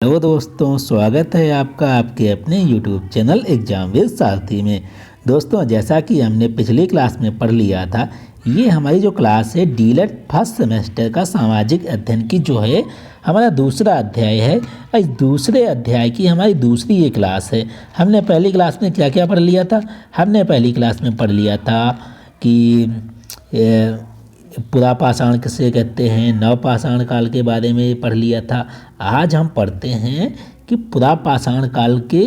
Hello दोस्तों, स्वागत है आपका आपके अपने यूट्यूब चैनल एग्जाम विद सारथी में। दोस्तों, जैसा कि हमने पिछली क्लास में पढ़ लिया था, ये हमारी जो क्लास है डीलेट फर्स्ट सेमेस्टर का सामाजिक अध्ययन की जो है हमारा दूसरा अध्याय है। इस दूसरे अध्याय की हमारी दूसरी ये क्लास है। हमने पहली क्लास में क्या क्या पढ़ लिया था? हमने पहली क्लास में पढ़ लिया था कि पुरा पाषाण किसे कहते हैं, नवपाषाण काल के बारे में पढ़ लिया था। आज हम पढ़ते हैं कि पुरा पाषाण काल के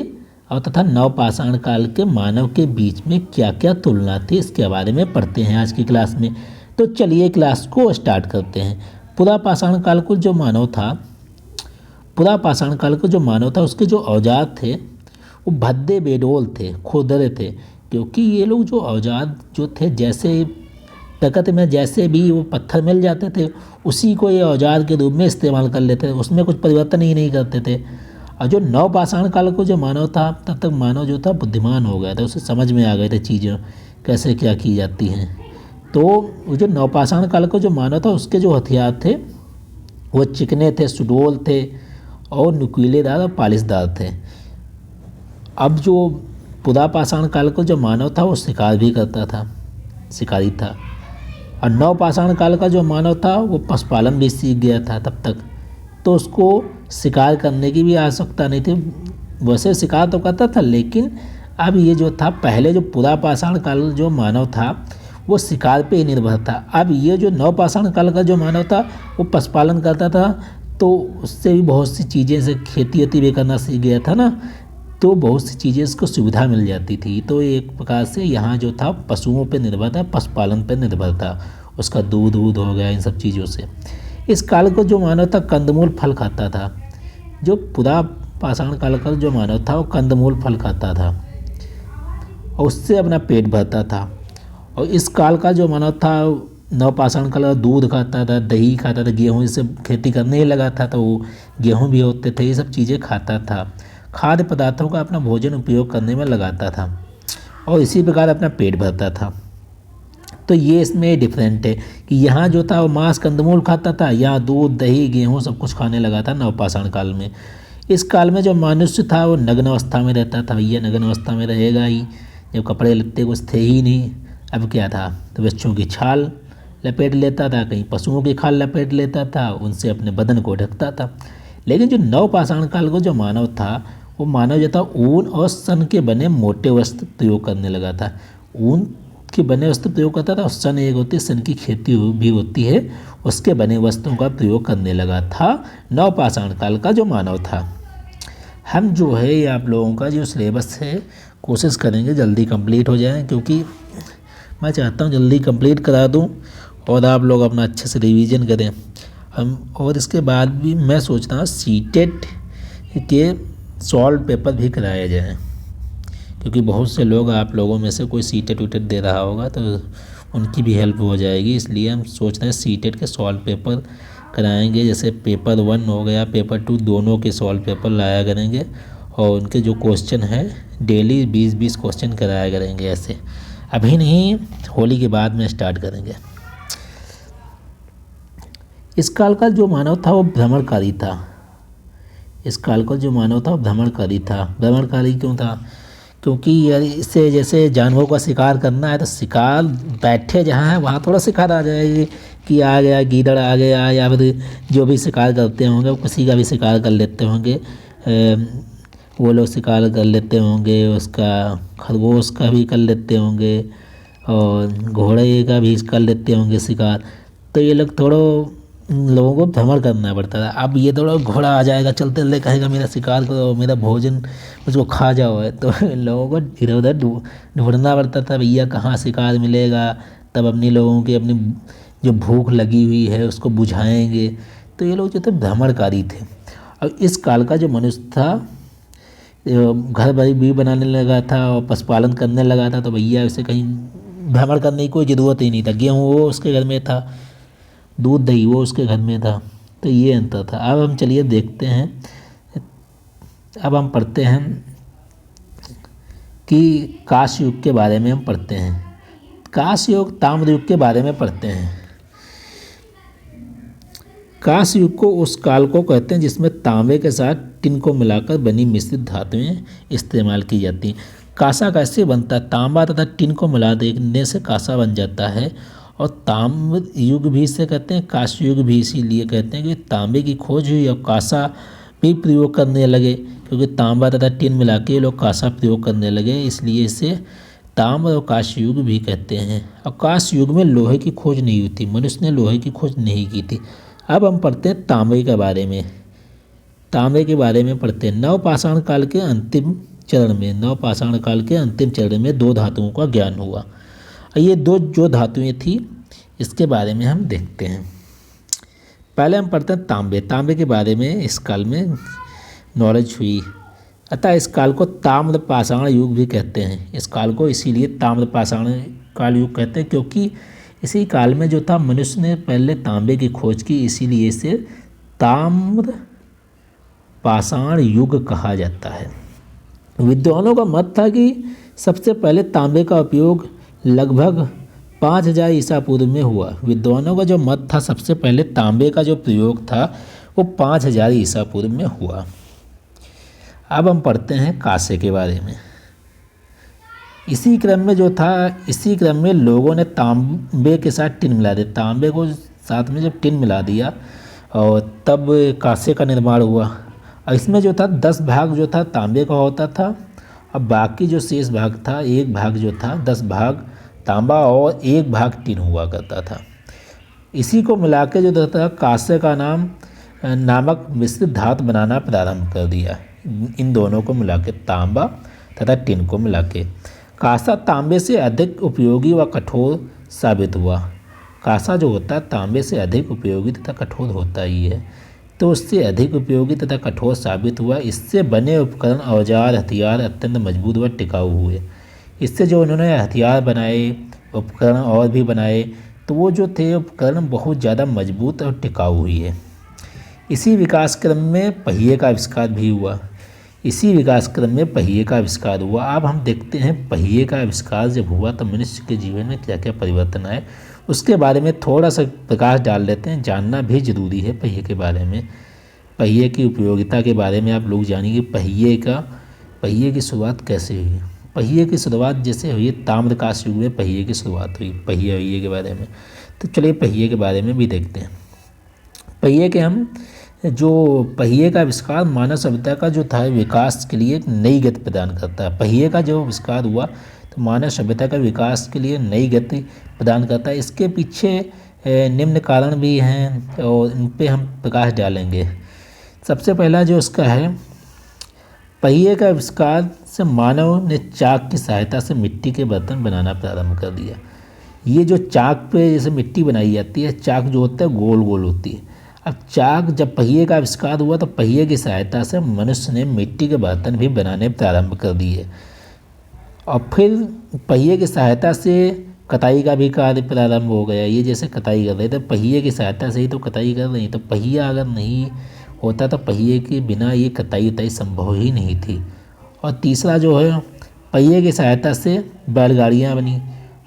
और तथा नवपाषाण काल के मानव के बीच में क्या क्या तुलना थी, इसके बारे में पढ़ते हैं आज की क्लास में। तो चलिए क्लास को स्टार्ट करते हैं। पुरा पाषाण काल को जो मानव था पुरा पाषाण काल को जो मानव था उसके जो औजार थे वो भद्दे बेडोल थे, खोदरे थे। क्योंकि ये लोग जो औजार जो थे, जैसे प्रकृति में जैसे भी वो पत्थर मिल जाते थे उसी को ये औजार के रूप में इस्तेमाल कर लेते थे, उसमें कुछ परिवर्तन ही नहीं करते थे। और जो नवपाषाण काल को जो मानव था, तब तक मानव जो था बुद्धिमान हो गया था, उसे समझ में आ गए थे चीज़ें कैसे क्या की जाती हैं। तो वो जो नवपाषाण काल को जो मानव था उसके जो हथियार थे वो चिकने थे, सुडोल थे और नुकीलेदार और पालिशदार थे। अब जो पुरा पाषाण काल को जो मानव था वो शिकार भी करता था, शिकारी था। और नवपाषाण काल का जो मानव था वो पशुपालन भी सीख गया था तब तक, तो उसको शिकार करने की भी आवश्यकता नहीं थी। वैसे शिकार तो करता था, लेकिन अब ये जो था, पहले जो पुरा पाषाण काल जो मानव था वो शिकार पे ही निर्भर था। अब ये जो नवपाषाण काल का जो मानव था वो पशुपालन करता था, तो उससे भी बहुत सी चीज़ें से खेती वेती भी करना सीख गया था ना, तो बहुत सी चीज़ें इसको सुविधा मिल जाती थी। तो एक प्रकार से यहाँ जो था पशुओं पे निर्भर था, पशुपालन पे निर्भर था, उसका दूध हो गया, इन सब चीज़ों से। इस काल को जो मानव था कंदमूल फल खाता था। जो पुरा पाषाण काल का जो मानव था वो कंदमूल फल खाता था और उससे अपना पेट भरता था। और इस काल का जो मानव था नवपाषाण काल का दूध खाता था, दही खाता था, गेहूँ से खेती करने ही लगा था तो वो गेहूँ भी होते थे, ये सब चीज़ें खाता था। खाद्य पदार्थों का अपना भोजन उपयोग करने में लगाता था और इसी प्रकार अपना पेट भरता था। तो ये इसमें डिफरेंट है कि यहाँ जो था वो मांस कंदमूल खाता था, यहाँ दूध दही गेहूँ सब कुछ खाने लगा था नवपाषाण काल में। इस काल में जो मनुष्य था वो नग्न अवस्था में रहता था। ये नग्न अवस्था में रहेगा ही, जब कपड़े लत्ते कुछ थे ही नहीं। अब क्या था, तो बच्चों की छाल लपेट लेता था, कहीं पशुओं की खाल लपेट लेता था, उनसे अपने बदन को ढकता था। लेकिन जो नवपाषाण काल को जो मानव था वो मानव जो था ऊन और सन के बने मोटे वस्त्र प्रयोग करने लगा था। ऊन के बने वस्त्र प्रयोग करता था और सन एक होती है, सन की खेती भी होती है, उसके बने वस्त्रों का प्रयोग करने लगा था नवपाषाण काल का जो मानव था। हम जो है ये आप लोगों का जो सिलेबस है कोशिश करेंगे जल्दी कंप्लीट हो जाए, क्योंकि मैं चाहता हूँ जल्दी कंप्लीट करा दूँ और आप लोग अपना अच्छे से रिवीजन करें हम। और इसके बाद भी मैं सोच रहा हूँ सीटेट के सॉल्व पेपर भी कराया जाए, क्योंकि बहुत से लोग आप लोगों में से कोई सीटेट वीटेट दे रहा होगा तो उनकी भी हेल्प हो जाएगी। इसलिए हम सोच रहे हैं सीटेट के सॉल्व पेपर कराएंगे। जैसे पेपर 1 हो गया, पेपर 2, दोनों के सॉल्व पेपर लाया करेंगे और उनके जो क्वेश्चन है डेली 20-20 क्वेश्चन कराया करेंगे। ऐसे अभी नहीं, होली के बाद में स्टार्ट करेंगे। इस काल का जो मानव था वो भ्रमणकारी था। इस काल का जो मानव था वो भ्रमणकारी था। भ्रमणकारी क्यों था? क्योंकि यार इससे जैसे जानवरों का शिकार करना है तो शिकार बैठे जहाँ है वहाँ थोड़ा शिकार आ जाएगी कि आ गया गीदड़ आ गया, या फिर जो भी शिकार करते होंगे वो किसी का भी शिकार कर लेते होंगे। वो लोग शिकार कर लेते होंगे, उसका खरगोश का भी कर लेते होंगे और घोड़े का भी कर लेते होंगे शिकार। तो ये लोग थोड़ा लोगों को भ्रमण करना पड़ता था। अब ये थोड़ा घोड़ा आ जाएगा चलते चलते, कहेगा मेरा शिकार करो, मेरा भोजन मुझको खा जाओ है, तो इन लोगों को इधर उधर ढूंढना पड़ता था, भैया कहाँ शिकार मिलेगा, तब अपनी लोगों की अपनी जो भूख लगी हुई है उसको बुझाएंगे। तो ये लोग जो थे भ्रमणकारी थे। और इस काल का जो मनुष्य था घर भी बनाने लगा था और पशुपालन करने लगा था, तो भैया उसे कहीं भ्रमण करने की कोई ज़रूरत ही नहीं था। गेहूँ वो उसके घर में था, दूध दही वो उसके घर में था, तो ये अंतर था। अब हम चलिए देखते हैं, अब हम पढ़ते हैं कि कांस्य युग के बारे में हम पढ़ते हैं। कांस्य युग ताम्र युग के बारे में पढ़ते हैं। कांस्य युग को उस काल को कहते हैं जिसमें तांबे के साथ टिन को मिलाकर बनी मिश्रित धातुएं इस्तेमाल की जाती हैं। कांसा कैसे बनता है? तांबा तथा टिन को मिला देने से कांसा बन जाता है। और ताम्र युग भी इसे कहते हैं, कांस्य युग भी इसीलिए कहते हैं कि तांबे की खोज हुई और कांसा भी प्रयोग करने लगे, क्योंकि तांबा तथा टिन मिला के ये लोग कांसा प्रयोग करने लगे, इसलिए इसे ताम्र और कांस्य युग भी कहते हैं। और कांस्य युग में लोहे की खोज नहीं हुई थी, मनुष्य ने लोहे की खोज नहीं की थी। अब हम पढ़ते हैं तांबे के बारे में। तांबे के बारे में पढ़ते हैं। नवपाषाण काल के अंतिम चरण में, नवपाषाण काल के अंतिम चरण में दो धातुओं का ज्ञान हुआ। ये दो जो धातुएं थी इसके बारे में हम देखते हैं। पहले हम पढ़ते हैं तांबे। तांबे के बारे में इस काल में नॉलेज हुई, अतः इस काल को ताम्रपाषाण युग भी कहते हैं। इस काल को इसीलिए ताम्रपाषाण काल युग कहते हैं, क्योंकि इसी काल में जो था मनुष्य ने पहले तांबे की खोज की, इसीलिए इसे ताम्रपाषाण युग कहा जाता है। विद्वानों का मत था कि सबसे पहले तांबे का उपयोग लगभग 5000 ईसा पूर्व में हुआ। विद्वानों का जो मत था, सबसे पहले तांबे का जो प्रयोग था वो 5000 ईसा पूर्व में हुआ। अब हम पढ़ते हैं कांसे के बारे में। इसी क्रम में जो था, इसी क्रम में लोगों ने तांबे के साथ टिन मिला दिया। तांबे को साथ में जब टिन मिला दिया और तब कांसे का निर्माण हुआ। और इसमें जो था 10 भाग जो था तांबे का होता था, अब बाकी जो शेष भाग था, एक भाग जो था 10 भाग तांबा और एक भाग टिन हुआ करता था। इसी को मिला के जो था कांसे का नामक मिश्रित धातु बनाना प्रारंभ कर दिया। इन दोनों को मिला के, तांबा तथा टिन को मिला के, कांसा तांबे से अधिक उपयोगी व कठोर साबित हुआ। कांसा जो होता है तांबे से अधिक उपयोगी तथा कठोर होता ही है, तो उससे अधिक उपयोगी तथा कठोर साबित हुआ। इससे बने उपकरण, औजार, हथियार अत्यंत मजबूत व टिकाऊ हुए। इससे जो उन्होंने हथियार बनाए, उपकरण और भी बनाए, तो वो जो थे उपकरण बहुत ज़्यादा मजबूत और टिकाऊ हुई है। इसी विकास क्रम में पहिए का आविष्कार भी हुआ। इसी विकास क्रम में पहिए का आविष्कार हुआ। अब हम देखते हैं पहिए का आविष्कार जब हुआ तो मनुष्य के जीवन में क्या क्या परिवर्तन आए, उसके बारे में थोड़ा सा प्रकाश डाल लेते हैं। जानना भी जरूरी है पहिए के बारे में। पहिए की उपयोगिता के बारे में आप लोग जानेंगे। पहिए की शुरुआत कैसे हुई? पहिए की शुरुआत जैसे हुई, ताम्रकांस्य युग में पहिए की शुरुआत हुई। पहिए के बारे में तो चलिए पहिए के बारे में भी देखते हैं। पहिए का आविष्कार मानव सभ्यता का जो था विकास के लिए एक नई गति प्रदान करता है। पहिए का जो आविष्कार हुआ तो मानव सभ्यता का विकास के लिए नई गति प्रदान करता है। इसके पीछे निम्न कारण भी हैं और इन पे हम प्रकाश डालेंगे। सबसे पहला जो उसका है, पहिए का आविष्कार से मानव ने चाक की सहायता से मिट्टी के बर्तन बनाना प्रारंभ कर दिया। ये जो चाक पे जैसे मिट्टी बनाई जाती है, चाक जो होता है गोल गोल होती है। अब चाक जब पहिए का आविष्कार हुआ तो पहिए की सहायता से मनुष्य ने मिट्टी के बर्तन भी बनाने प्रारंभ कर दिए। और फिर पहिए की सहायता से कताई का भी कार्य प्रारंभ हो गया। ये जैसे कताई कर रहे थे, पहिए की सहायता से ही तो कताई कर रही, तो पहिया अगर नहीं होता तो पहिए के बिना ये कताई उताई संभव ही नहीं थी। और तीसरा जो है, पहिए की सहायता से बैलगाड़ियाँ बनी।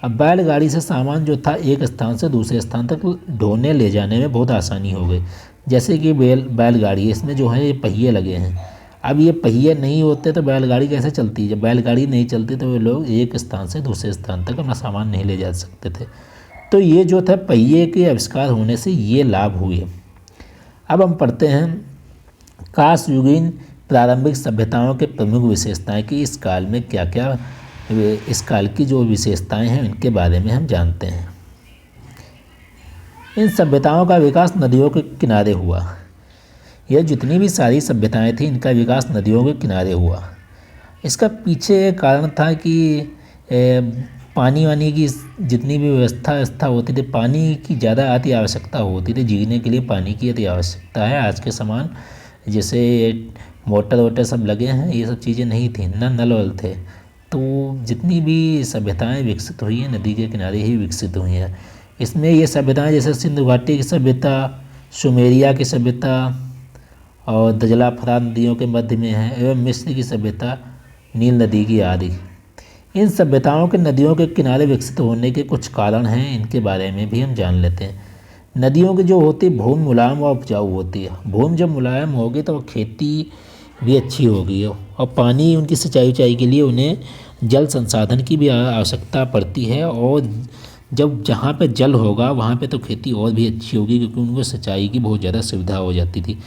अब बैलगाड़ी से सामान जो था एक स्थान से दूसरे स्थान तक ढोने ले जाने में बहुत आसानी हो गई। जैसे कि बैलगाड़ी, इसमें जो है ये पहिए लगे हैं। अब ये पहिए नहीं होते तो बैलगाड़ी कैसे चलती? जब बैलगाड़ी नहीं चलती तो वे लोग एक स्थान से दूसरे स्थान तक अपना सामान नहीं ले जा सकते थे। तो ये जो था पहिए के आविष्कार होने से ये लाभ हुए। अब हम पढ़ते हैं कांस्य युगीन प्रारंभिक सभ्यताओं के प्रमुख विशेषताएं कि इस काल में क्या क्या, इस काल की जो विशेषताएं हैं उनके बारे में हम जानते हैं। इन सभ्यताओं का विकास नदियों के किनारे हुआ। यह जितनी भी सारी सभ्यताएं थी इनका विकास नदियों के किनारे हुआ। इसका पीछे कारण था कि पानी वानी की जितनी भी व्यवस्था होती थी, पानी की ज़्यादा अति आवश्यकता होती थी। जीने के लिए पानी की अति आवश्यकता है। आज के समान जैसे मोटर वोटर सब लगे हैं, ये सब चीज़ें नहीं थी, ना नल वल थे। तो जितनी भी सभ्यताएं विकसित हुई हैं नदी के किनारे ही विकसित हुई हैं। इसमें ये सभ्यताएं जैसे सिंधु घाटी की सभ्यता, सुमेरिया की सभ्यता और दजला फरात नदियों के मध्य में है, एवं मिस्र की सभ्यता, नील नदी की आदि। इन सभ्यताओं के नदियों के किनारे विकसित होने के कुछ कारण हैं, इनके बारे में भी हम जान लेते हैं। नदियों की जो होती है भूमि मुलायम व उपजाऊ होती है। भूमि जब मुलायम होगी तो खेती भी अच्छी हो गई है और पानी उनकी सिंचाई उचाई के लिए उन्हें जल संसाधन की भी आवश्यकता पड़ती है। और जब जहाँ पे जल होगा वहाँ पे तो खेती और भी अच्छी होगी, क्योंकि उनको सिंचाई की बहुत ज़्यादा सुविधा हो जाती थी।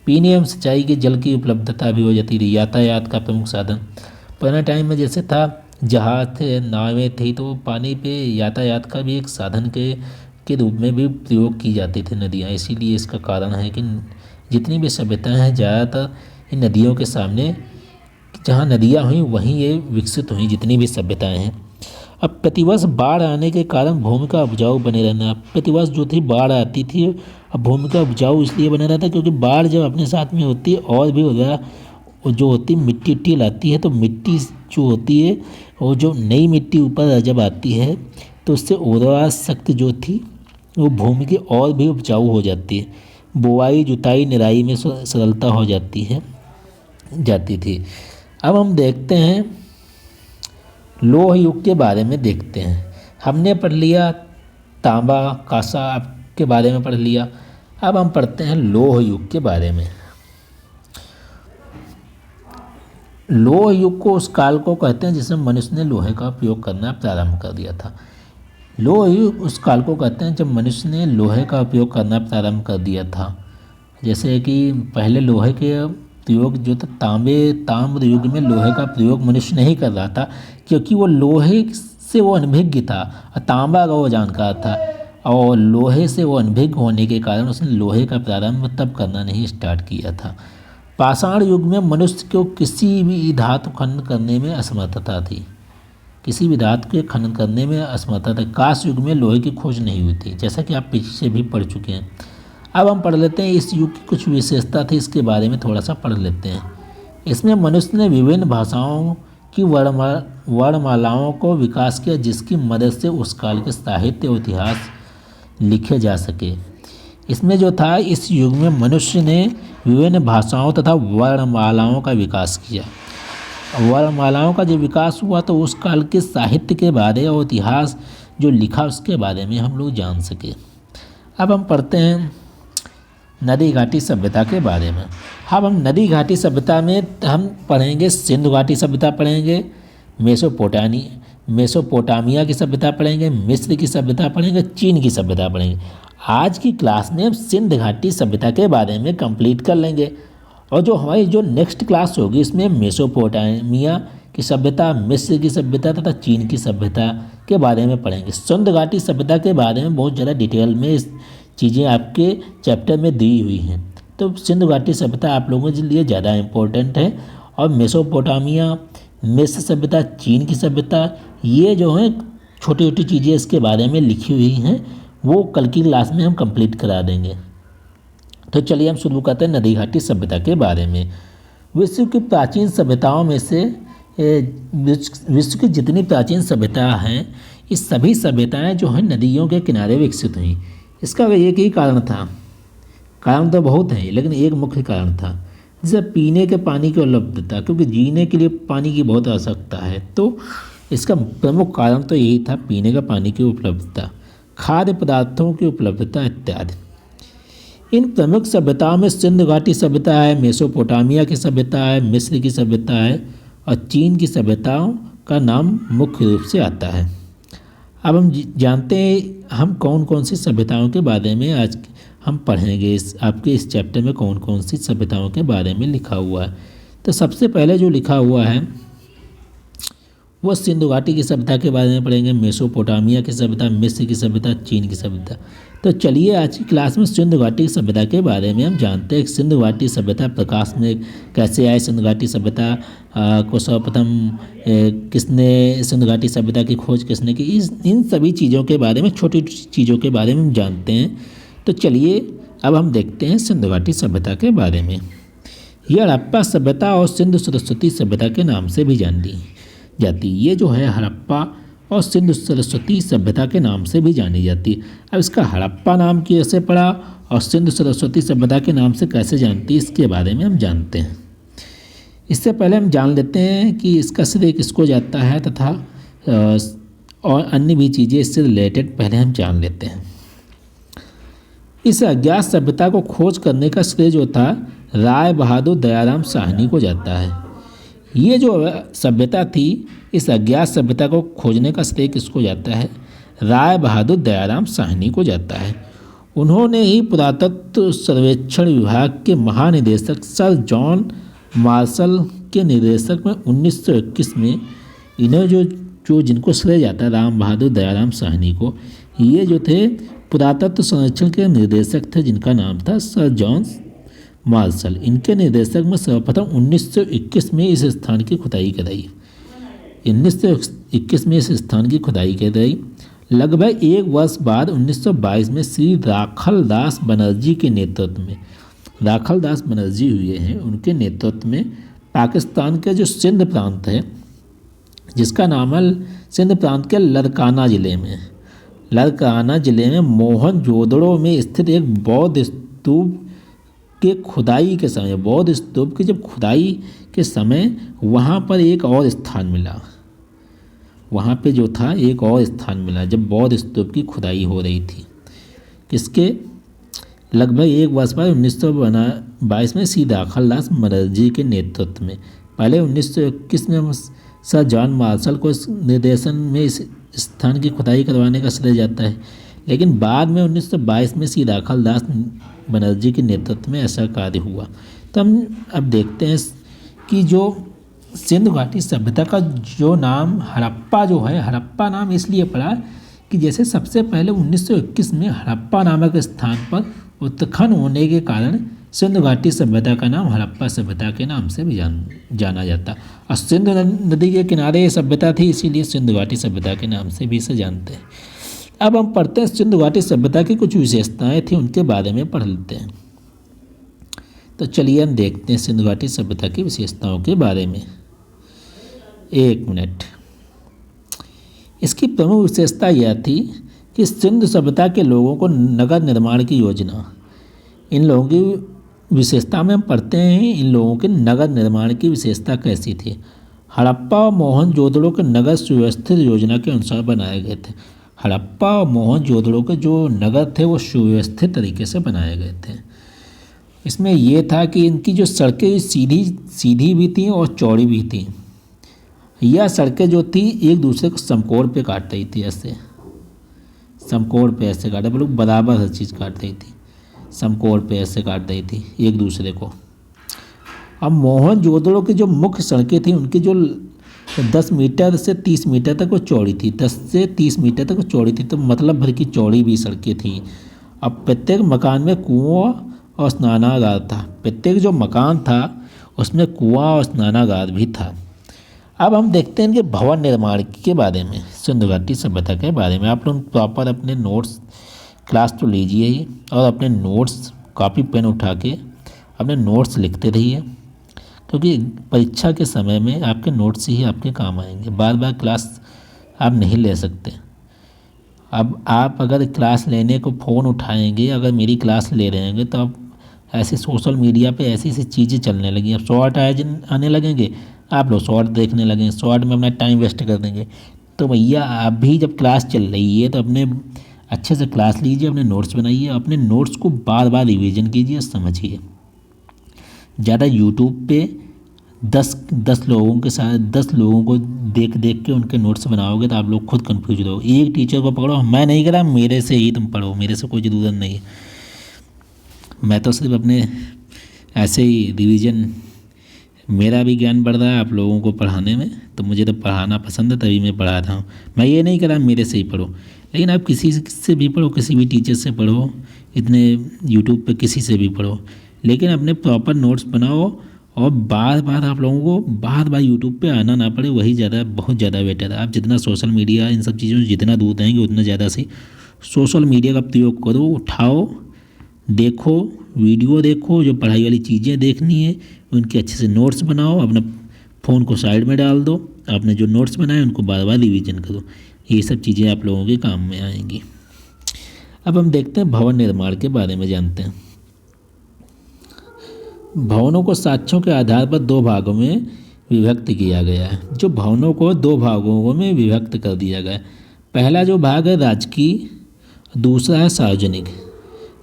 पीने एवं सिंचाई के जल की उपलब्धता भी हो जाती थी। यातायात का प्रमुख साधन पुराने टाइम में जैसे था, जहाज थे, नावें थी, तो पानी पे यातायात का भी एक साधन के रूप में भी प्रयोग की जाती थी नदियाँ। इसीलिए इसका कारण है कि जितनी भी सभ्यताएं हैं ज़्यादातर इन नदियों के सामने, जहाँ नदियाँ हुई वहीं ये विकसित हुई जितनी भी सभ्यताएं हैं। अब प्रतिवर्ष बाढ़ आने के कारण भूमि का उपजाऊ बने रहना, प्रतिवर्ष जो थी बाढ़ आती थी, अब भूमि का उपजाऊ इसलिए बना रहता है क्योंकि बाढ़ जब अपने साथ में होती है और भी ज़्यादा जो होती मिट्टी उट्टी लाती है, तो मिट्टी जो होती है और जो नई मिट्टी ऊपर जब आती है तो उससे उर्वरा शक्ति जो थी वो भूमि की और भी उपजाऊ हो जाती है। बुआई जुताई निराई में सरलता हो जाती थी। अब हम देखते हैं लोह युग के बारे में देखते हैं। हमने पढ़ लिया तांबा कांसा के बारे में पढ़ लिया। अब हम पढ़ते हैं लोह युग के बारे में। लोह युग को उस काल को कहते हैं जिसमें मनुष्य ने लोहे का उपयोग करना प्रारंभ कर दिया था। लोह युग उस काल को कहते हैं जब मनुष्य ने लोहे का उपयोग करना प्रारंभ कर दिया था। जैसे कि पहले लोहे के प्रयोग जो था, ताम्र युग में लोहे का प्रयोग मनुष्य नहीं कर रहा था, क्योंकि वो लोहे से वो अनभिज्ञ था और तांबा का वो जानकार था, और लोहे से वो अनभिज्ञ होने के कारण उसने लोहे का प्रारंभ तब करना नहीं स्टार्ट किया था। पाषाण युग में मनुष्य को किसी भी धातु खनन करने में असमर्थता थी, किसी भी धातु के खनन करने में असमर्थता थी। कांस्य युग में लोहे की खोज नहीं हुई थी, जैसा कि आप पीछे भी पढ़ चुके हैं। अब हम पढ़ लेते हैं इस युग की कुछ विशेषता थी, इसके बारे में थोड़ा सा पढ़ लेते हैं। इसमें मनुष्य ने विभिन्न भाषाओं की वर्णमालाओं को विकास किया, जिसकी मदद से उस काल के साहित्य और इतिहास लिखे जा सके। इसमें जो था, इस युग में मनुष्य ने विभिन्न भाषाओं तथा वर्णमालाओं का विकास किया। वर्णमालाओं का जो विकास हुआ तो उस काल के साहित्य के बारे और इतिहास जो लिखा उसके बारे में हम लोग जान सके। अब हम पढ़ते हैं नदी घाटी सभ्यता के बारे में। अब हम नदी घाटी सभ्यता में हम पढ़ेंगे सिंधु घाटी सभ्यता पढ़ेंगे, मेसोपोटामिया की सभ्यता पढ़ेंगे, मिस्र की सभ्यता पढ़ेंगे, चीन की सभ्यता पढ़ेंगे। आज की क्लास में हम सिंधु घाटी सभ्यता के बारे में कंप्लीट कर लेंगे, और जो हमारी जो नेक्स्ट क्लास होगी इसमें मेसोपोटामिया की सभ्यता, मिस्र की सभ्यता तथा चीन की सभ्यता के बारे में पढ़ेंगे। सिंधु घाटी सभ्यता के बारे में बहुत ज़्यादा डिटेल में चीज़ें आपके चैप्टर में दी हुई हैं, तो सिंधु घाटी सभ्यता आप लोगों के लिए ज़्यादा इम्पोर्टेंट है। और मेसोपोटामिया, मिस्र सभ्यता, चीन की सभ्यता, ये जो है छोटी छोटी चीज़ें इसके बारे में लिखी हुई हैं, वो कल की क्लास में हम कंप्लीट करा देंगे। तो चलिए हम शुरू करते हैं नदी घाटी सभ्यता के बारे में। विश्व की प्राचीन सभ्यताओं में से विश्व की जितनी प्राचीन सभ्यता हैं, इस सभी सभ्यताएं जो हैं नदियों के किनारे विकसित हुई। इसका एक ही कारण था, कारण तो बहुत हैं लेकिन एक मुख्य कारण था, जैसे पीने के पानी की उपलब्धता, क्योंकि जीने के लिए पानी की बहुत आवश्यकता है, तो इसका प्रमुख कारण तो यही था, पीने का पानी की उपलब्धता, खाद्य पदार्थों की उपलब्धता इत्यादि। इन प्रमुख सभ्यताओं में सिंधु घाटी सभ्यता है, मेसोपोटामिया की सभ्यता है, मिस्र की सभ्यता है और चीन की सभ्यताओं का नाम मुख्य रूप से आता है। अब हम जानते हैं हम कौन कौन सी सभ्यताओं के बारे में आज हम पढ़ेंगे। आपके इस चैप्टर में कौन कौन सी सभ्यताओं के बारे में लिखा हुआ है। तो सबसे पहले जो लिखा हुआ है वो सिंधु घाटी की सभ्यता के बारे में पढ़ेंगे, मेसोपोटामिया की सभ्यता, मिस्र की सभ्यता, चीन की सभ्यता। तो चलिए आज की क्लास में सिंधु घाटी की सभ्यता के बारे में हम जानते हैं। सिंधु घाटी सभ्यता प्रकाश में कैसे आए, सिंधु घाटी सभ्यता को सर्वप्रथम किसने, सिंधु घाटी सभ्यता की खोज किसने की, इन सभी चीज़ों के बारे में, छोटी चीज़ों के बारे में हम जानते हैं। तो चलिए अब हम देखते हैं सिंधु घाटी सभ्यता के बारे में। यह हड़प्पा सभ्यता और सिंधु सरस्वती सभ्यता के नाम से भी जानी जाती। ये जो है हड़प्पा और सिंधु सरस्वती सभ्यता के नाम से भी जानी जाती। अब इसका हड़प्पा नाम कैसे पड़ा और सिंधु सरस्वती सभ्यता के नाम से कैसे जानती, इसके बारे में हम जानते हैं। इससे पहले हम जान लेते हैं कि इसका श्रेय किसको जाता है तथा और अन्य भी चीज़ें इससे रिलेटेड पहले हम जान लेते हैं। इस अज्ञात सभ्यता को खोज करने का श्रेय जो था राय बहादुर दयाराम साहनी को जाता है। ये जो सभ्यता थी, इस अज्ञात सभ्यता को खोजने का श्रेय किसको जाता है? राय बहादुर दयाराम साहनी को जाता है। उन्होंने ही पुरातत्व सर्वेक्षण विभाग के महानिदेशक सर जॉन मार्शल के निर्देशक में 1921 में इन्हें जो जिनको श्रेय जाता है राम बहादुर दयाराम साहनी को, ये जो थे पुरातत्व संरक्षण के निर्देशक थे जिनका नाम था सर जॉन मार्शल। इनके निर्देशक में सर्वप्रथम 1921 में इस स्थान की खुदाई कराई। 1921 में इस स्थान की खुदाई कराई। लगभग एक वर्ष बाद 1922 में श्री राखल दास बनर्जी के नेतृत्व में, राखल दास बनर्जी हुए हैं, उनके नेतृत्व में पाकिस्तान के जो सिंध प्रांत है, जिसका नाम है सिंध प्रांत के लड़काना ज़िले में, लड़काना ज़िले में मोहनजोदड़ो में स्थित एक बौद्ध स्तूप के खुदाई के समय, बौद्ध स्तूप की जब खुदाई के समय वहाँ पर एक और स्थान मिला, वहाँ पे जो था एक और स्थान मिला जब बौद्ध स्तूप की खुदाई हो रही थी। किसके? लगभग एक वर्ष बाद 1922 में श्री राखल दास बनर्जी के नेतृत्व में। पहले 1921 में सर जॉन मार्शल को निर्देशन में इस स्थान की खुदाई करवाने का श्रेय जाता है, लेकिन बाद में 1922 में श्री राखल दास बनर्जी के नेतृत्व में ऐसा कार्य हुआ। तो हम अब देखते हैं कि जो सिंधु घाटी सभ्यता का जो नाम हड़प्पा जो है, हड़प्पा नाम इसलिए पड़ा कि जैसे सबसे पहले 1921 में हड़प्पा नामक स्थान पर उत्खनन होने के कारण सिंधु घाटी सभ्यता का नाम हड़प्पा सभ्यता के नाम से भी जाना जाता। और सिंधु नदी के किनारे ये सभ्यता थी, इसीलिए सिंधु घाटी सभ्यता के नाम से भी इसे जानते हैं। अब हम पढ़ते हैं सिंधु घाटी सभ्यता की कुछ विशेषताएं थी, उनके बारे में पढ़ लेते हैं। तो चलिए हम देखते हैं सिंधु घाटी सभ्यता की विशेषताओं के बारे में। एक मिनट। इसकी प्रमुख विशेषता यह थी कि सिंधु सभ्यता के लोगों को नगर निर्माण की योजना, इन लोगों की विशेषता में हम पढ़ते हैं इन लोगों के नगर निर्माण की विशेषता कैसी थी। हड़प्पा और मोहनजोदड़ो के नगर सुव्यवस्थित योजना के अनुसार बनाए गए थे। हड़प्पा और मोहनजोदड़ो के जो नगर थे वो सुव्यवस्थित तरीके से बनाए गए थे। इसमें यह था कि इनकी जो सड़कें सीधी भी थीं और चौड़ी भी थीं। यह सड़कें जो थी एक दूसरे को समकोण पे काट रही थी, ऐसे समकोण पे ऐसे काट, लोग बराबर हर चीज़ काट रही थी, समकोण पे ऐसे काट रही थी एक दूसरे को। अब मोहनजोदड़ो की जो मुख्य सड़कें थी उनकी जो 10 मीटर से 30 मीटर तक वो चौड़ी थी, 10 से 30 मीटर तक वो चौड़ी थी, तो मतलब भर की चौड़ी भी सड़कें थी। अब प्रत्येक मकान में कुआं और स्नानागार था। प्रत्येक जो मकान था उसमें कुआं और स्नानागार भी था। अब हम देखते हैं इनके भवन निर्माण के बारे में, सिंधु घाटी सभ्यता के बारे में। आप लोग प्रॉपर अपने नोट्स क्लास तो लीजिए ही और अपने नोट्स कॉपी पेन उठा के अपने नोट्स लिखते रहिए, क्योंकि परीक्षा के समय में आपके नोट्स ही आपके काम आएंगे। बार बार क्लास आप नहीं ले सकते। अब आप अगर क्लास लेने को फ़ोन उठाएंगे, अगर मेरी क्लास ले रहे होंगे, तो आप ऐसे सोशल मीडिया पे ऐसी ऐसी चीज़ें चलने लगी। अब शॉर्ट आने लगेंगे, आप लोग शॉर्ट देखने लगेंगे, शॉर्ट में अपना टाइम वेस्ट कर देंगे। तो भैया आप भी जब क्लास चल रही है तो अपने अच्छे से क्लास लीजिए, अपने नोट्स बनाइए, अपने नोट्स को बार बार रिवीजन कीजिए, समझिए। ज़्यादा यूट्यूब पे 10 लोगों के साथ 10 लोगों को देख के उनके नोट्स बनाओगे तो आप लोग खुद कंफ्यूज रहोगे। एक टीचर को पकड़ो, मैं नहीं करा, मेरे से ही तुम पढ़ो, मेरे से कोई ज़रूरत नहीं है। मैं तो सिर्फ अपने ऐसे ही रिवीजन, मेरा भी ज्ञान बढ़ रहा है आप लोगों को पढ़ाने में, तो मुझे तो पढ़ाना पसंद है, तभी मैं पढ़ा रहा हूँ। मैं ये नहीं करा मेरे से ही पढ़ो, लेकिन आप किसी से भी पढ़ो, किसी भी टीचर से पढ़ो, इतने यूट्यूब पे किसी से भी पढ़ो, लेकिन अपने प्रॉपर नोट्स बनाओ। और बार बार आप लोगों को बार बार यूट्यूब पे आना ना पड़े, वही ज़्यादा, बहुत ज़्यादा बेटर है। आप जितना सोशल मीडिया इन सब चीज़ों से जितना दूर रहेंगे उतना ज़्यादा से सोशल मीडिया का प्रयोग करो, उठाओ, देखो, वीडियो देखो, जो पढ़ाई वाली चीज़ें देखनी है उनके अच्छे से नोट्स बनाओ, अपना फ़ोन को साइड में डाल दो, आपने जो नोट्स बनाए उनको बार बार रिवीजन करो। ये सब चीज़ें आप लोगों के काम में आएंगी। अब हम देखते हैं भवन निर्माण के बारे में जानते हैं। भवनों को साक्ष्यों के आधार पर 2 भागों में विभक्त किया गया है। जो भवनों को 2 भागों में विभक्त कर दिया गया है। पहला जो भाग है राजकीय, दूसरा है सार्वजनिक।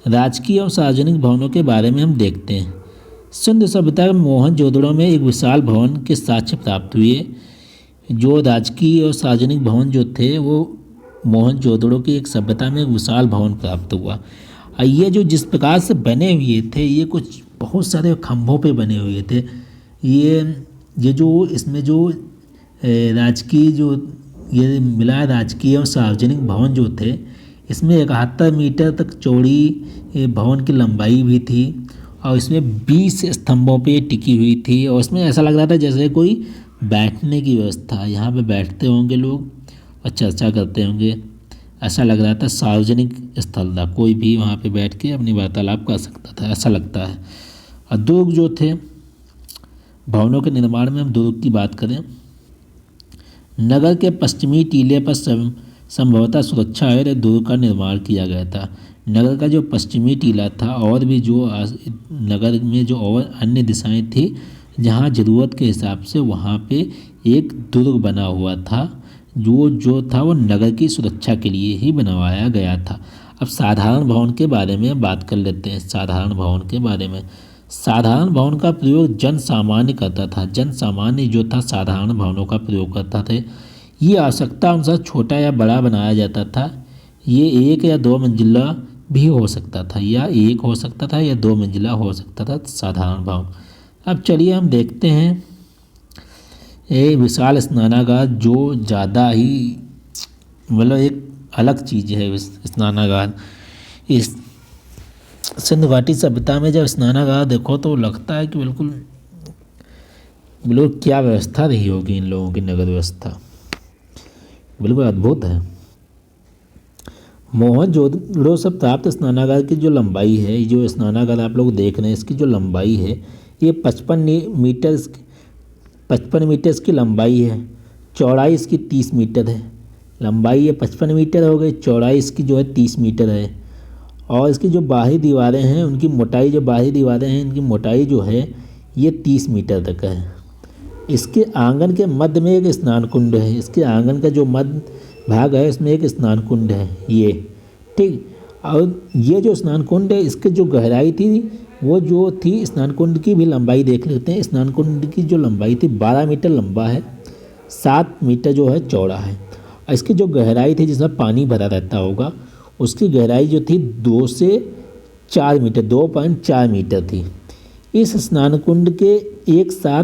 राजकीय और सार्वजनिक भवनों के बारे में हम देखते हैं। सिंधु सभ्यता में मोहनजोदड़ो में एक विशाल भवन के साक्ष्य प्राप्त हुए। जो राजकीय और सार्वजनिक भवन जो थे वो मोहनजोदड़ो की एक सभ्यता में एक विशाल भवन प्राप्त हुआ। और ये जो जिस प्रकार से बने हुए थे, ये कुछ बहुत सारे खंभों पे बने हुए थे। ये जो इसमें जो राजकीय जो ये मिला राजकीय और सार्वजनिक भवन जो थे, इसमें 71 मीटर तक चौड़ी भवन की लंबाई भी थी और इसमें 20 स्तंभों पे टिकी हुई थी। और इसमें ऐसा लग रहा था जैसे कोई बैठने की व्यवस्था, यहाँ पे बैठते होंगे लोग और चर्चा करते होंगे, ऐसा लग रहा था। सार्वजनिक स्थल था, कोई भी वहाँ पे बैठ के अपनी वार्तालाप कर सकता था, ऐसा लगता है। और दुर्ग जो थे, भवनों के निर्माण में हम दुर्ग की बात करें, नगर के पश्चिमी टीले पर संभवतः सुरक्षा और दुर्ग का निर्माण किया गया था। नगर का जो पश्चिमी टीला था और भी जो नगर में जो और अन्य दिशाएं थी, जहां ज़रूरत के हिसाब से वहां पे एक दुर्ग बना हुआ था, जो था वो नगर की सुरक्षा के लिए ही बनवाया गया था। अब साधारण भवन के बारे में बात कर लेते हैं। साधारण भवन के बारे में, साधारण भवन का प्रयोग जन सामान्य करता था। जन सामान्य जो था साधारण भवनों का प्रयोग करता थे। ये आवश्यकता अनुसार छोटा या बड़ा बनाया जाता था। ये 1 या 2 मंजिला भी हो सकता था, या 1 हो सकता था या 2 मंजिला हो सकता था साधारण भवन। अब चलिए हम देखते हैं ये विशाल स्नानागार, जो ज़्यादा ही मतलब एक अलग चीज़ है स्नानागार। इस सिंधु घाटी सभ्यता में जब स्नानागार देखो तो लगता है कि बिल्कुल क्या व्यवस्था रही होगी इन लोगों की, नगर व्यवस्था बिल्कुल अद्भुत है। मोहनजोदड़ो से प्राप्त स्नानागार की जो लंबाई है, जो स्नानागार आप लोग देख रहे हैं, इसकी जो लंबाई है ये 55 मीटर इसकी लंबाई है। चौड़ाई इसकी 30 मीटर है। लंबाई ये 55 मीटर हो गई, चौड़ाई इसकी जो है 30 मीटर है। और इसकी जो बाहरी दीवारें हैं, उनकी मोटाई, जो बाहरी दीवारें हैं इनकी मोटाई जो है ये 30 मीटर तक है। इसके आंगन के मध्य में एक स्नान कुंड है। इसके आंगन का जो मध्य भाग है इसमें एक स्नान कुंड है ये, ठीक। और ये जो स्नान कुंड है, इसकी जो गहराई थी वो जो थी, स्नान कुंड की भी लंबाई देख लेते हैं। स्नान कुंड की जो लंबाई थी 12 मीटर लंबा है, 7 मीटर जो है चौड़ा है। और इसकी जो गहराई थी, जिसमें पानी भरा रहता होगा, उसकी गहराई जो थी 2 से 4 मीटर, 2.4 मीटर थी। इस स्नान कुंड के एक साथ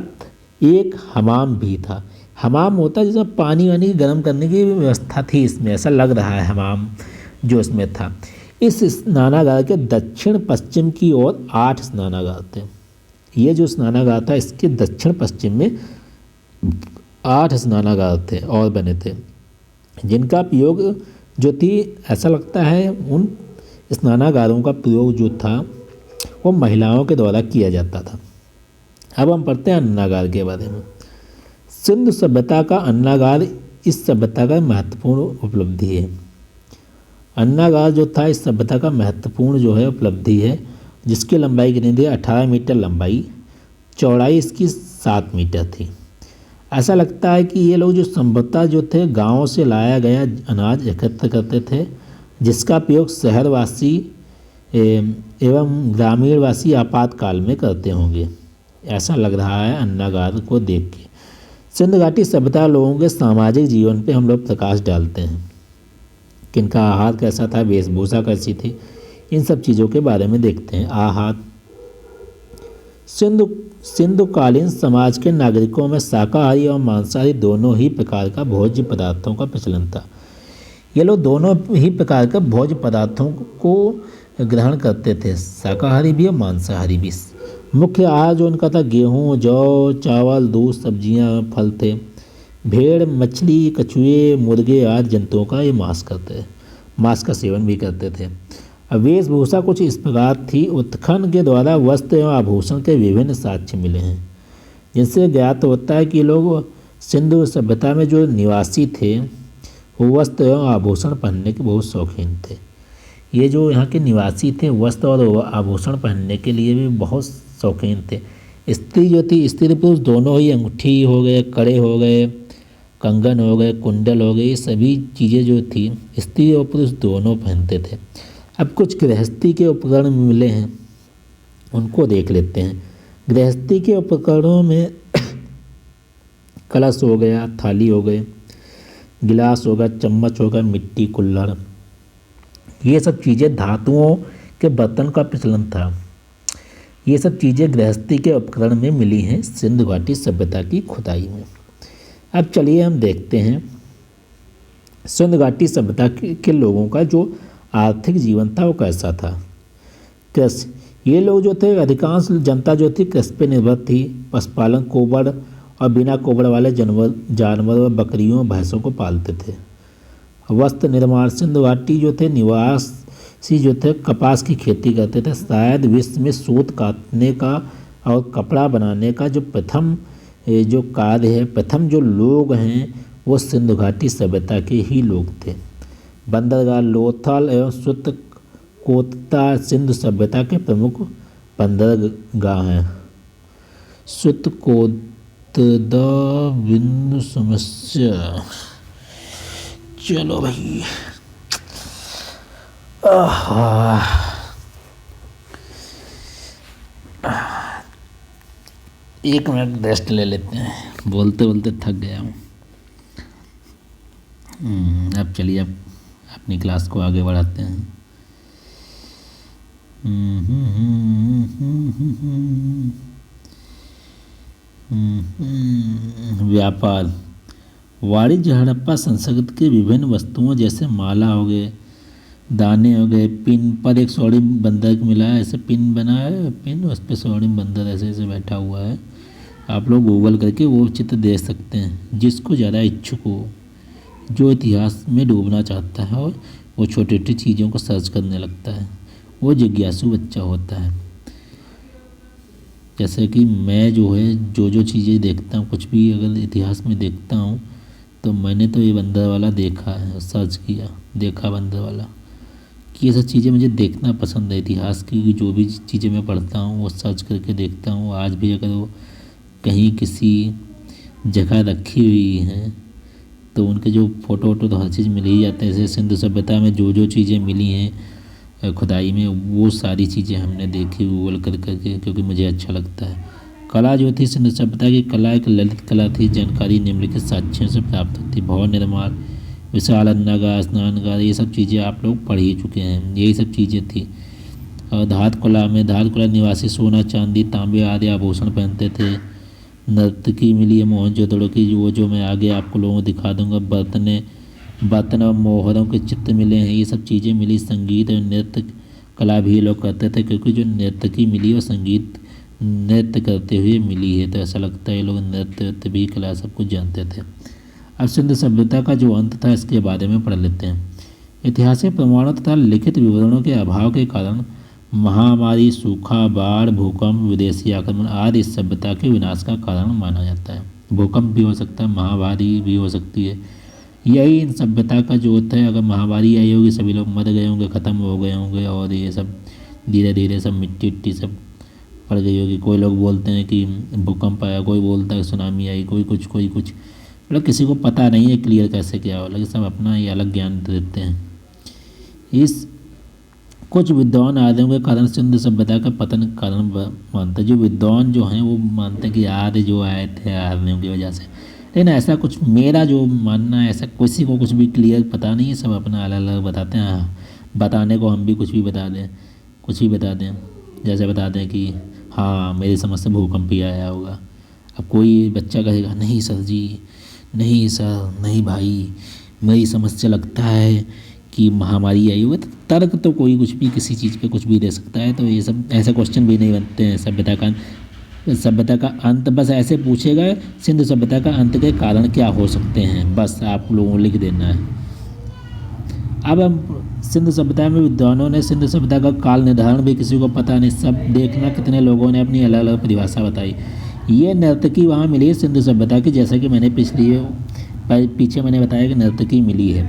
एक हमाम भी था। हमाम होता है जिसमें पानी वानी गर्म करने की व्यवस्था थी, इसमें ऐसा लग रहा है हमाम जो इसमें था। इस स्नानागार के दक्षिण पश्चिम की ओर 8 स्नानागार थे। ये जो स्नानागार था इसके दक्षिण पश्चिम में 8 स्नानागार थे और बने थे, जिनका प्रयोग जो थी, ऐसा लगता है उन स्नानागारों का प्रयोग जो था वो महिलाओं के द्वारा किया जाता था। अब हम पढ़ते हैं अन्नागार के बारे में। सिंधु सभ्यता का अन्नागार इस सभ्यता का महत्वपूर्ण उपलब्धि है। अन्नागार जो था इस सभ्यता का महत्वपूर्ण जो है उपलब्धि है, जिसकी लंबाई कितनी थी, 18 मीटर लंबाई, चौड़ाई इसकी 7 मीटर थी। ऐसा लगता है कि ये लोग जो संभवतः जो थे गाँव से लाया गया अनाज एकत्र करते थे, जिसका प्रयोग शहरवासी एवं ग्रामीणवासी आपातकाल में करते होंगे, ऐसा लग रहा है अन्नागार को देख के। सिंधु घाटी सभ्यता लोगों के सामाजिक जीवन पे हम लोग प्रकाश डालते हैं। किनका आहार कैसा था, वेशभूषा कैसी थी, इन सब चीज़ों के बारे में देखते हैं। आहार, सिंधुकालीन समाज के नागरिकों में शाकाहारी और मांसाहारी दोनों ही प्रकार का भोज्य पदार्थों का प्रचलन था। ये लोग दोनों ही प्रकार के भोज्य पदार्थों को ग्रहण करते थे, शाकाहारी भी और मांसाहारी भी। मुख्य आहार जो उनका था गेहूँ, जौ, चावल, दूध, सब्जियां, फल थे। भेड़, मछली, कछुए, मुर्गे आदि जंतुओं का ये मांस का सेवन भी करते थे। वेशभूषा कुछ इस प्रकार थी। उत्खनन के द्वारा वस्त्र एवं आभूषण के विभिन्न साक्ष्य मिले हैं, जिनसे ज्ञात होता है कि लोग सिंधु सभ्यता में जो निवासी थे वो वस्त्र एवं आभूषण पहनने के बहुत शौकीन थे। ये जो यहाँ के निवासी थे वस्त्र और आभूषण पहनने के लिए भी बहुत शौकीन थे। स्त्री जो थी, स्त्री पुरुष दोनों ही, अंगूठी हो गए, कड़े हो गए, कंगन हो गए, कुंडल हो गए, ये सभी चीज़ें जो थी स्त्री और पुरुष दोनों पहनते थे। अब कुछ गृहस्थी के उपकरण मिले हैं, उनको देख लेते हैं। गृहस्थी के उपकरणों में कलश हो गया, थाली हो गए, गिलास हो गया, चम्मच हो गया, मिट्टी, कुल्हड़, ये सब चीज़ें धातुओं के बर्तन का प्रचलन था। ये सब चीज़ें गृहस्थी के उपकरण में मिली हैं सिंधु घाटी सभ्यता की खुदाई में। अब चलिए हम देखते हैं सिंधु घाटी सभ्यता के लोगों का जो आर्थिक जीवन था वो कैसा था। कृषि, ये लोग जो थे, अधिकांश जनता जो थी कृषि पर निर्भर थी। पशुपालन, गोबर और बिना गोबर वाले जानवर व बकरियों भैंसों को पालते थे। वस्त्र निर्माण, सिंधु घाटी जो थे निवासी जो थे कपास की खेती करते थे। शायद विश्व में सूत काटने का और कपड़ा बनाने का जो प्रथम जो कार्य है, प्रथम जो लोग हैं वो सिंधु घाटी सभ्यता के ही लोग थे। बंदरगाह, लोथल एवं सुतकोता सिंधु सभ्यता के प्रमुख बंदरगाह हैं। सुतकोता बिंदु समस्या, चलो भाई, एक मिनट रेस्ट ले लेते हैं, बोलते बोलते थक गया हूँ। अब चलिए अब अपनी क्लास को आगे बढ़ाते हैं। व्यापार, वाणिज्य, हड़प्पा संस्कृति के विभिन्न वस्तुओं जैसे माला हो गए, दाने हो गए, पिन पर एक स्वर्णिम बंदर मिला है, ऐसे पिन बना है, पिन उस पर स्वर्णिम बंदर ऐसे ऐसे बैठा हुआ है। आप लोग गूगल करके वो चित्र देख सकते हैं। जिसको ज़्यादा इच्छुक हो, जो इतिहास में डूबना चाहता है और वो छोटी छोटी चीज़ों को सर्च करने लगता है, वो जिज्ञासु बच्चा होता है। जैसे कि मैं जो है जो चीज़ें देखता हूँ, कुछ भी अगर इतिहास में देखता हूँ तो मैंने तो ये बंदर वाला देखा है, सर्च किया, देखा बंदर वाला, कि ये सब चीज़ें मुझे देखना पसंद है। इतिहास की जो भी चीज़ें मैं पढ़ता हूँ वो सर्च करके देखता हूँ। आज भी अगर वो कहीं किसी जगह रखी हुई हैं तो उनके जो फ़ोटो वोटो तो हर चीज़ मिल ही जाते हैं। जैसे सिंधु सभ्यता में जो चीज़ें मिली हैं खुदाई में, वो सारी चीज़ें हमने देखी गूगल कर करके, क्योंकि मुझे अच्छा लगता है। कला जो थी, सिंधु सभ्यता की कला एक ललित कला थी। जानकारी निम्नलिखित साक्ष्यों से प्राप्त होती। भवन निर्माण, विशाल अन्नागार, स्नानगार, ये सब चीज़ें आप लोग पढ़ ही चुके हैं, यही सब चीज़ें थी। और धातुकला में, धातुकला निवासी सोना, चांदी, तांबे आदि आभूषण पहनते थे। नर्तकी मिली है मोहनजोदड़ो की, जो मैं आगे आपको लोगों को दिखा दूंगा। बर्तन और मोहरों के चित्र मिले हैं, ये सब चीज़ें मिली। संगीत और नृत्य कला भी ये लोग करते थे, क्योंकि जो नर्तकी मिली और संगीत नृत्य करते हुए मिली है, तो ऐसा लगता है ये लोग नृत्य भी कला सब कुछ जानते थे। अब सिंधु सभ्यता का जो अंत था इसके बारे में पढ़ लेते हैं। ऐतिहासिक प्रमाणों तथा लिखित विवरणों के अभाव के कारण महामारी, सूखा, बाढ़, भूकंप, विदेशी आक्रमण आदि इस सभ्यता के विनाश का कारण माना जाता है। भूकंप भी हो सकता है, महामारी भी हो सकती है। यही इन सभ्यता का जो होता है, अगर महामारी आई होगी, सभी लोग मर गए होंगे, ख़त्म हो गए होंगे, और ये सब धीरे धीरे सब मिट्टी सब पड़ गई होगी। कोई लोग बोलते हैं कि भूकंप आया, कोई बोलता है सुनामी आई, कोई कुछ मतलब किसी को पता नहीं है क्लियर कैसे क्या हो, लेकिन सब अपना ये अलग ज्ञान देते हैं। इस कुछ विद्वान आर्यों के कारण सिंधु सभ्यता का पतन कारण मानते हैं। जो विद्वान जो हैं वो मानते हैं कि आर्य जो आए थे आर्यों की वजह से, लेकिन ऐसा कुछ मेरा जो मानना है, ऐसा किसी को कुछ भी क्लियर पता नहीं है, सब अपना अलग अलग बताते हैं। हाँ, बताने को हम भी कुछ भी बता दें, जैसे बता दें कि हाँ मेरी समझ से भूकंप ही आया होगा। अब कोई बच्चा कहेगा नहीं सर जी, नहीं सर, नहीं भाई, मेरी समझ से लगता है कि महामारी आई होगी। तो तर्क तो कोई कुछ भी किसी चीज़ पे कुछ भी दे सकता है, तो ये सब ऐसे क्वेश्चन भी नहीं बनते हैं। सभ्यता का अंत बस ऐसे पूछेगा, सिंधु सभ्यता का अंत के कारण क्या हो सकते हैं, बस आप लोगों को लिख देना है। अब हम सिंधु सभ्यता में विद्वानों ने सिंधु सभ्यता का काल निर्धारण भी किसी को पता नहीं, सब देखना कितने लोगों ने अपनी अलग अलग परिभाषा बताई। ये नर्तकी वहाँ मिली है सिंधु सभ्यता की, जैसा कि मैंने पीछे मैंने बताया कि नर्तकी मिली है,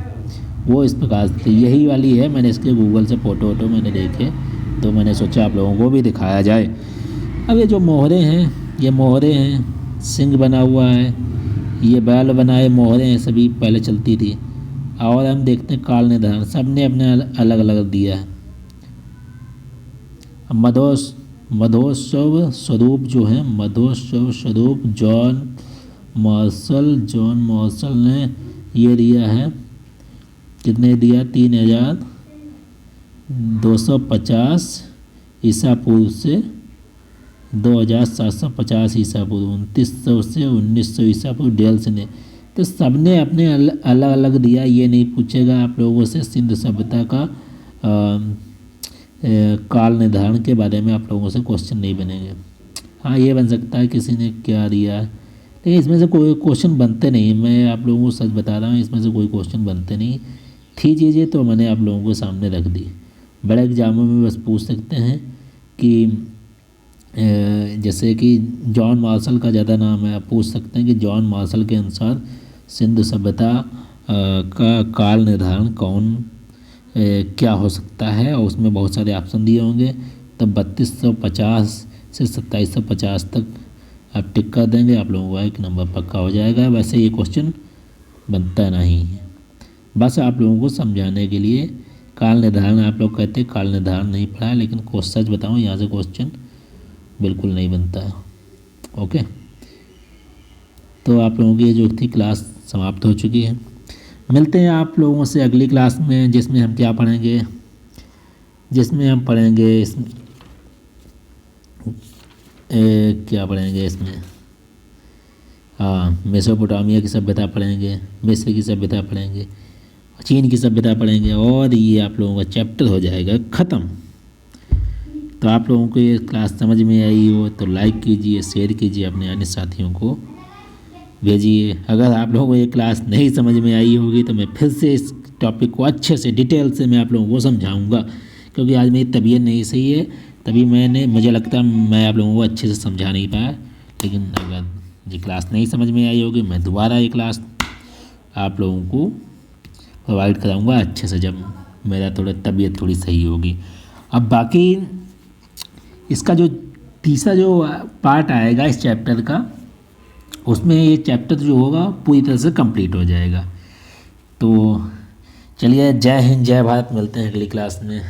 वो इस प्रकार से यही वाली है। मैंने इसके गूगल से फ़ोटो मैंने देखे, तो मैंने सोचा आप लोगों को भी दिखाया जाए। अब ये जो मोहरे हैं, सिंह बना हुआ है, ये बैल बनाए मोहरे हैं, सभी पहले चलती थी। और हम देखते हैं काल निर्धारण, सब ने अपने अलग अलग दिया है। मधोत्सव स्वरूप जो है, मधोत्सव स्वरूप जॉन मार्शल ने ये दिया है, कितने दिया, 3250 ईसा पूर्व से 2750 ईसा पूर्व, 2900 से 1900 ईसा पूर्व डेल्स ने। तो सबने अपने अलग अलग दिया। ये नहीं पूछेगा आप लोगों से सिंधु सभ्यता का काल निर्धारण के बारे में, आप लोगों से क्वेश्चन नहीं बनेंगे। हाँ, ये बन सकता है किसी ने क्या दिया, लेकिन इसमें से कोई क्वेश्चन बनते नहीं। मैं आप लोगों को सच बता रहा हूँ, इसमें से कोई क्वेश्चन बनते नहीं। थी चीज़ें तो मैंने आप लोगों को सामने रख दी। बड़े एग्जामों में बस पूछ सकते हैं कि जैसे कि जॉन मार्शल का ज़्यादा नाम है, आप पूछ सकते हैं कि जॉन मार्शल के अनुसार सिंधु सभ्यता का काल निर्धारण कौन क्या हो सकता है, और उसमें बहुत सारे ऑप्शन दिए होंगे। तब 3250 से 2750 तक आप टिक कर देंगे, आप लोगों का एक नंबर पक्का हो जाएगा। वैसे ये क्वेश्चन बनता नहीं है, बस आप लोगों को समझाने के लिए। काल निर्धारण आप लोग कहते हैं काल निर्धारण नहीं पढ़ा है, लेकिन सच बताऊँ यहाँ से क्वेश्चन बिल्कुल नहीं बनता है। ओके, तो आप लोगों की ये जो थी क्लास समाप्त हो चुकी है। मिलते हैं आप लोगों से अगली क्लास में, जिसमें हम क्या पढ़ेंगे, क्या पढ़ेंगे इसमें, हाँ, मेसोपोटामिया की सभ्यता पढ़ेंगे, मिस्र की सभ्यता पढ़ेंगे, चीन की सभ्यता पढ़ेंगे, और ये आप लोगों का चैप्टर हो जाएगा ख़त्म। तो आप लोगों को ये क्लास समझ में आई हो तो लाइक कीजिए, शेयर कीजिए, अपने अन्य साथियों को भेजिए। अगर आप लोगों को ये क्लास नहीं समझ में आई होगी तो मैं फिर से इस टॉपिक को अच्छे से डिटेल से मैं आप लोगों को समझाऊंगा, क्योंकि आज मेरी तबीयत नहीं सही है, तभी मुझे लगता है मैं आप लोगों को अच्छे से समझा नहीं पाया। लेकिन अगर ये क्लास नहीं समझ में आई होगी, मैं दोबारा ये क्लास आप लोगों को प्रोवाइड कराऊँगा अच्छे से, जब मेरा तबीयत थोड़ी सही होगी। अब बाकी इसका जो तीसरा जो पार्ट आएगा इस चैप्टर का, उसमें ये चैप्टर जो होगा पूरी तरह से कंप्लीट हो जाएगा। तो चलिए, जय हिंद जय भारत, मिलते हैं अगली क्लास में।